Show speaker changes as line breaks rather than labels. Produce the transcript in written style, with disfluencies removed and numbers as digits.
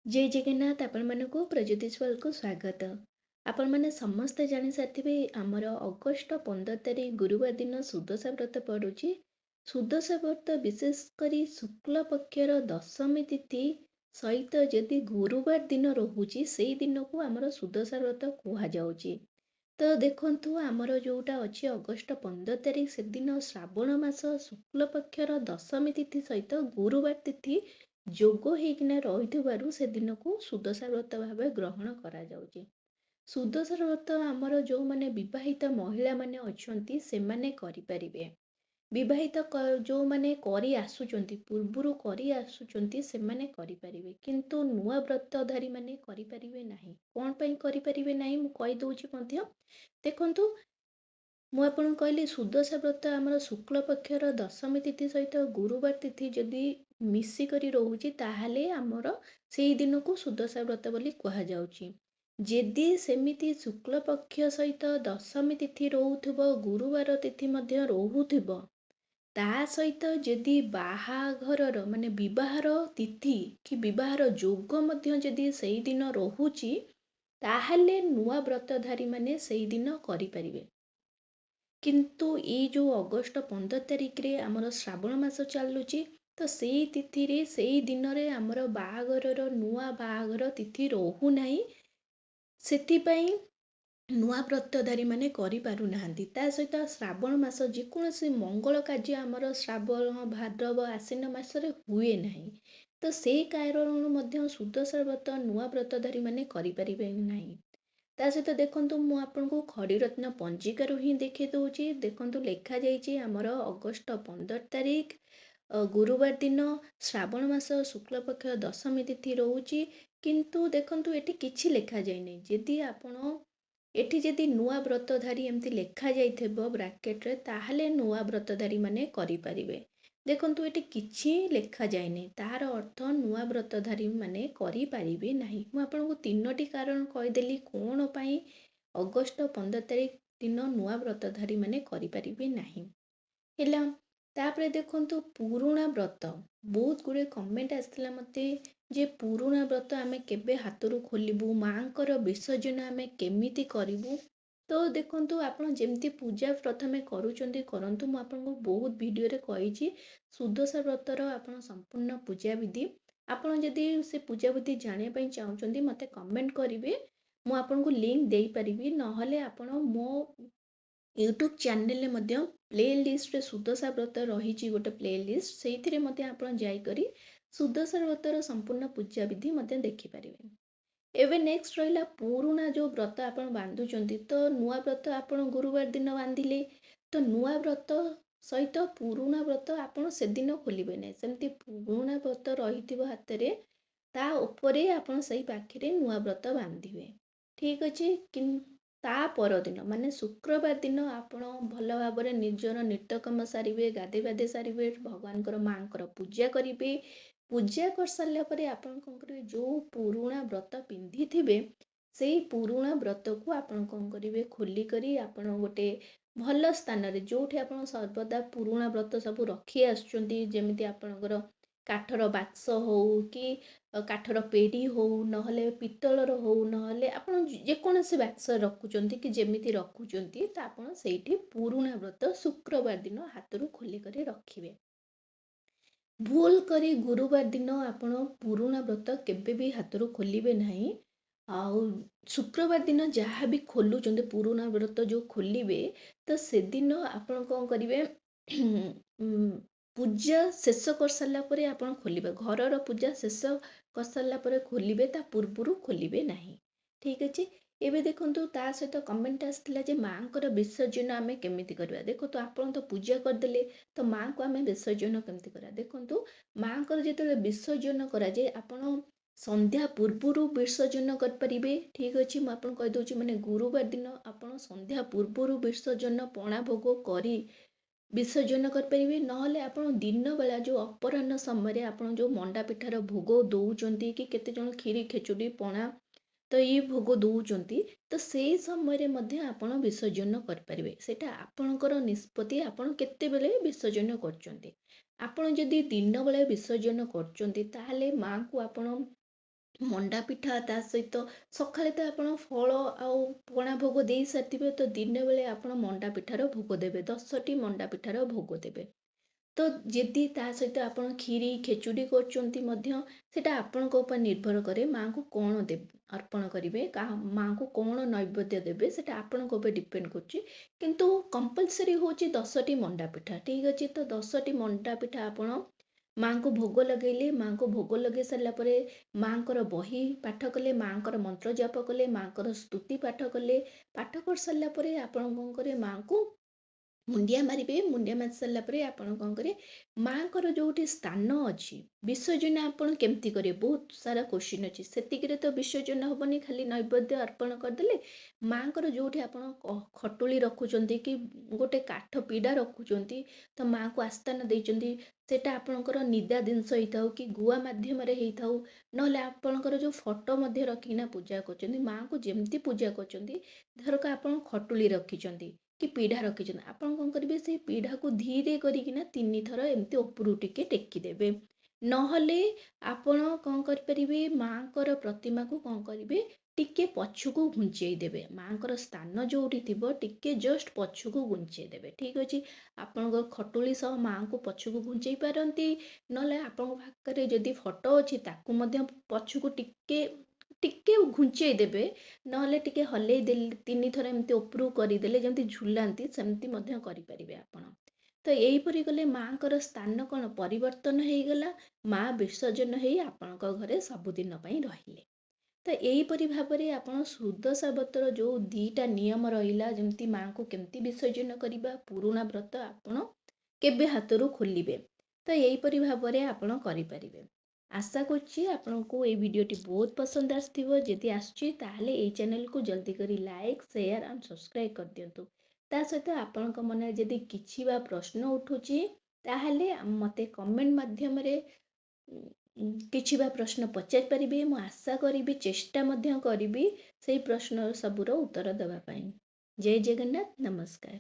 जय जगन्नाथ आपको प्रज्योतिष वर्ल्ड को स्वागत। आपण मैंने समस्ते जानी सारे आमर अगस्ट 15 तारीख गुरुवार दिन सुदशा व्रत पड़ुची। सुदशा व्रत विशेषकर शुक्ल पक्षर दशमी तिथि सहित जदि गुरुवार दिन रोचे से दिन को आमर सुदशा व्रत कहुच्छी। तो देखु आमर जोटा अच्छी अगस्ट 15 तारीख से दिन श्रावण मास शुक्ल पक्षर दशमी तिथि सहित गुरुवार तिथि जोग होइकिना रही से दिन को सुदशा व्रत भाव ग्रहण करा जाउची। सुदशा व्रत आमर जो माने विवाहित महिला माने अछंती से माने करि परिबे। विवाहित जो माने करी आसुचंती पूर्वरु करी आसुचंती से माने करि परिबे, किंतु नुआ व्रतधारी माने करि परिबे नाही। कोन पई करि परिबे नाही मु कहि दउची मध्य। देखंतु मु आपन कहली सुदशा व्रत आमर शुक्ल पक्षर दशमी तिथि सहित गुरुवार तिथि जदि मिसिकरी रोहुची ताहाले आमर सेई दिन को सुदशा व्रत बोली कहा जाउची। जदि सेमिति शुक्ल पक्ष सहित दशमी तिथि रोहुथिबो गुरुवार तिथि मध्य रोहुथिबो ता सहित जदि बाहाघरर माने विवाहर तिथि कि विवाहर जोग मध्य जदि सेई दिन रोहुची ताहाले नुआ व्रतधारी माने सेई दिन करि परिबे। किंतु ये जो अगस्ट 15 तारीख रे आमर श्रावण मास चलुची तो सेई तिथि रे सेई दिन रे आमर बाहाघरर नुआ बाहाघर तिथि रोहु नाही। सेतिपई नुआ व्रतधारी माने करि पारु नाहंती। ता सहित श्रावण मास जेकोसी मंगल कार्य आमर श्रावण भाद्रव आश्विन मास रे हुए नाही। तो से कारणनु मध्य सुदशा व्रत नुआ व्रतधारी माने करि परिबे नाही। ता सहित देखंतु मु आपनको खड़ीरत्न पंजिकारु ही देखि दउची। देखंतु लेखा जाइची आमर अगस्ट 15 तारीख गुरुवार दिन श्रावण मास शुक्ल पक्ष दशमी तिथि रोची। किंतु देखंतु एठी किछि लेखा जाय नै। जदि आपण एठी जदि नुआ व्रतधारी एमती लेखा जाइथेबो ब्रैकेट रे ताहाले नुआ व्रतधारी माने करि परिबे। देखंतु एठी किछि लेखा जाय नै, तार अर्थ नुआ व्रतधारी माने करि परिबे नाही। मु आपनको तीनोटी कारण कहि देली कोन पई अगस्ट 15 तारीख दिन नुआ व्रतधारी माने करि परिबे नाही। हेला तापरे देखंतु पुरुणा व्रत बहुत गुड़े कमेंट आसला मते जे पुरुणा व्रत आमे केबे हातरू खोलिबू, मांकर विसर्जन आमे केमिति करिबू। तो देखंतु आपण जेमती पूजा प्रथमे करूचंदी करंतु मु आपनको बहुत वीडियो रे कहिची सुदशा व्रतर आपण संपूर्ण पूजा विधि। आपण जदि से पूजा विधि जाने पई चाहुचंदी मते कमेंट करिवे, मु आपनको लिंक देई परिबी। नहले आपण मो यूट्यूब चैनल मध्य प्ले लिस्ट रे सुदशा व्रत रही गोटे प्ले लिस्ट से आपण जाइकरी सुदशा व्रतर संपूर्ण पूजा विधि मध्य देखि परिबे। एवं नेक्स्ट रहा पुरुणा जो व्रत आपण बांधुचंती तो नुआ व्रत आपण गुरुवार दिन बांधिले तो नुआ व्रत सहित पुरुणा व्रत आपण से दिन खोलिबे नै। सेमती पुरुणा व्रत रही हाथ रे ता उपरे आपण सही पाखरे नुआ व्रत बांधिबे। ठीक अछि। ता पर दिन माने शुक्रवार दिन आपण भल भाव निजर नित्यकर्म सारिबे, गाधे गाधे सारिबे, भगवानकर मांकर पूजा करिबे। पूजा कर सारा पर आपण कौन करेंगे जो पुरुणा व्रत पिंधि थे से पुरुणा व्रत को आपण कौन करेंगे खोलिकी आपण गोटे भल स्थान रे जोठी आपण सर्वदा पुरुणा व्रत सब रखी आसुचंती जेमिति आपणकर काठर बाक्स हो कि काठर पेड़ी हो नहले पितलर हो नहले आपण जेकोसी बाक्स रखुचंती कि जेमिति रखुचंती तो आपण सेठी पुरुणा व्रत शुक्रवार दिन हाथरू खोलिकी रखिबे। भूल करी गुरुवार दिन आपण पुरुणा व्रत केबे भी हाथरू खोलिबे नहीं। आउ शुक्रवार दिन जहाँ भी खोलुचंदे पुरुणा व्रत जो खोलिबे तो से दिन आपण कौन करिवे पूजा शेष कर सारा परे आपण खोलिबे। घरर पूजा शेष कर सारा परे खोलिबे, ता पूर्वरु खोलिबे नहीं। ठीक अछि। एबे देखंतु ता सहित कमेंट आसला जे मांकर विसर्जन आमे केमिति करबा। देखो तो आपण तो पूजा कर देले तो मां को आमे विसर्जन केमिति करा। देखंतु मांकर जेतेले विसर्जन करा जे आपण संध्या पूर्वरु विसर्जन कर परिबे। ठीक अछि। म आपण कहि दोची माने गुरुवार दिन आपण संध्या पूर्वरु विसर्जन पणा भोग करी विसर्जन कर परिबे। नहले आपण दिन बेला जो अपराह्न समय आपण जो मंडा पिठार भोग दउचंती कि केते जण खीरी खेचुडी पणा तो ये भोग दउचंती तो से समय मध्ये आपण विसर्जन कर परिबे। सेटा आपणकर निष्पत्ति आपण केते बेले विसर्जन करचंती। आपण जदि दिन बेले विसर्जन करचंती ताहले मां को आपण ମଣ୍ଡା ପିଠା ତା ସହିତ ସକାଳେ ତ ଆପଣ ଫଳ ଆଉ ପଣା ଭୋଗ ଦେଇ ସାରିଥିବେ, ତ ଦିନ ବେଳେ ଆପଣ ମଣ୍ଡା ପିଠାର ଭୋଗ ଦେବେ, 10ଟି ମଣ୍ଡା ପିଠାର ଭୋଗ ଦେବେ। ତ ଯଦି ତା ସହିତ ଆପଣ କ୍ଷୀରି ଖେଚୁଡ଼ି କରୁଛନ୍ତି ମଧ୍ୟ, ସେଇଟା ଆପଣଙ୍କ ଉପରେ ନିର୍ଭର କରେ ମାଆଙ୍କୁ କ'ଣ ଦେବେ, ଅର୍ପଣ କରିବେ, ମାଆଙ୍କୁ କ'ଣ ନୈବେଦ୍ୟ ଦେବେ, ସେଇଟା ଆପଣଙ୍କ ଉପରେ ଡିପେଣ୍ଡ କରୁଛି। କିନ୍ତୁ କମ୍ପଲସରି ହେଉଛି 10ଟି ମଣ୍ଡା ପିଠା। ଠିକ୍ ଅଛି, ତ 10ଟି ମଣ୍ଡା ପିଠା ଆପଣ ମାଆଙ୍କୁ ଭୋଗ ଲଗେଇଲେ, ମାଆଙ୍କୁ ଭୋଗ ଲଗେଇ ସାରିଲା ପରେ ମାଆଙ୍କର ବହି ପାଠ କଲେ, ମାଆଙ୍କର ମନ୍ତ୍ର ଜପ କଲେ, ମାଆଙ୍କର ସ୍ତୁତି ପାଠ କଲେ, ପାଠ କରିସାରିଲା ପରେ ଆପଣ କ'ଣ କରିବେ, ମାଆଙ୍କୁ ମୁଣ୍ଡିଆ ମାରିବେ। ମୁଣ୍ଡିଆ ମାରି ସାରିଲା ପରେ ଆପଣ କ'ଣ କରିବେ, ମାଆଙ୍କର ଯୋଉଠି ସ୍ଥାନ ଅଛି, ବିସର୍ଜନ ଆପଣ କେମିତି କରିବେ, ବହୁତ ସାରା କୋଶ୍ଚିନ୍ ଅଛି। ସେତିକିରେ ତ ବିସର୍ଜନ ହବନି, ଖାଲି ନୈବେଦ୍ୟ ଅର୍ପଣ କରିଦେଲେ। ମାଆଙ୍କର ଯୋଉଠି ଆପଣ ଖଟୁଳି ରଖୁଛନ୍ତି କି ଗୋଟେ କାଠ ପିଢ଼ା ରଖୁଛନ୍ତି, ତ ମାଆଙ୍କୁ ଆସ୍ଥାନ ଦେଇଛନ୍ତି, ସେଟା ଆପଣଙ୍କର ନିଦା ଜିନିଷ ହେଇଥାଉ କି ଗୁଆ ମାଧ୍ୟମରେ ହେଇଥାଉ, ନହେଲେ ଆପଣଙ୍କର ଯୋଉ ଫଟୋ ମଧ୍ୟ ରଖିକିନା ପୂଜା କରୁଛନ୍ତି, ମାଆଙ୍କୁ ଯେମିତି ପୂଜା କରୁଛନ୍ତି। ଧରକ ଆପଣ ଖଟୁଳି ରଖିଛନ୍ତି କି ପିଢ଼ା ରଖିଛନ୍ତି, ଆପଣ କ'ଣ କରିବେ, ସେଇ ପିଢ଼ାକୁ ଧୀରେ କରିକିନା 3 ଥର ଏମିତି ଉପରୁ ଟିକେ ଟେକିଦେବେ। ନହେଲେ ଆପଣ କ'ଣ କରିପାରିବେ, ମାଆଙ୍କର ପ୍ରତିମାକୁ କ'ଣ କରିବେ, ଟିକେ ପଛକୁ ଘୁଞ୍ଚେଇ ଦେବେ। ମାଆଙ୍କର ସ୍ଥାନ ଯୋଉଠି ଥିବ ଟିକେ ଜଷ୍ଟ ପଛକୁ ଘୁଞ୍ଚେଇ ଦେବେ। ଠିକ୍ ଅଛି, ଆପଣଙ୍କ ଖଟୁଳି ସହ ମାଆଙ୍କୁ ପଛକୁ ଘୁଞ୍ଚେଇ ପାରନ୍ତି, ନହେଲେ ଆପଣଙ୍କ ପାଖରେ ଯଦି ଫଟୋ ଅଛି ତାକୁ ମଧ୍ୟ ପଛକୁ ଟିକେ ଟିକେ ଘୁଞ୍ଚେଇ ଦେବେ। ନହେଲେ ଟିକେ ହଲେଇ ଦେଲେ 3 ଥର ଏମିତି ଉପରକୁ କରିଦେଲେ, ଯେମିତି ଝୁଲାନ୍ତି ସେମିତି ମଧ୍ୟ କରିପାରିବେ ଆପଣ। ତ ଏଇପରି କଲେ ମାଆଙ୍କର ସ୍ଥାନ କ'ଣ ପରିବର୍ତ୍ତନ ହେଇଗଲା, ମାଆ ବିସର୍ଜନ ହେଇ ଆପଣଙ୍କ ଘରେ ସବୁଦିନ ପାଇଁ ରହିଲେ। ତ ଏଇପରି ଭାବରେ ଆପଣ ସୁଦଶା ବ୍ରତର ଯୋଉ 2ଟା ନିୟମ ରହିଲା, ଯେମିତି ମାଆଙ୍କୁ କେମିତି ବିସର୍ଜନ କରିବା, ପୁରୁଣା ବ୍ରତ ଆପଣ କେବେ ହାତରୁ ଖୋଲିବେ, ତ ଏଇପରି ଭାବରେ ଆପଣ କରିପାରିବେ। ଆଶା କରୁଛି ଆପଣଙ୍କୁ ଏଇ ଭିଡ଼ିଓଟି ବହୁତ ପସନ୍ଦ ଆସିଥିବ। ଯଦି ଆସୁଛି ତାହେଲେ ଏଇ ଚ୍ୟାନେଲକୁ ଜଲ୍ଦି କରି ଲାଇକ୍ ସେୟାର ଆଣ୍ଡ ସବସ୍କ୍ରାଇବ୍ କରିଦିଅନ୍ତୁ। ତା ସହିତ ଆପଣଙ୍କ ମନରେ ଯଦି କିଛି ବା ପ୍ରଶ୍ନ ଉଠୁଛି, ତାହେଲେ ମୋତେ କମେଣ୍ଟ ମାଧ୍ୟମରେ କିଛି ବା ପ୍ରଶ୍ନ ପଚାରି ପାରିବେ। ମୁଁ ଆଶା କରିବି, ଚେଷ୍ଟା ମଧ୍ୟ କରିବି ସେଇ ପ୍ରଶ୍ନ ସବୁର ଉତ୍ତର ଦେବା ପାଇଁ। ଜୟ ଜଗନ୍ନାଥ, ନମସ୍କାର।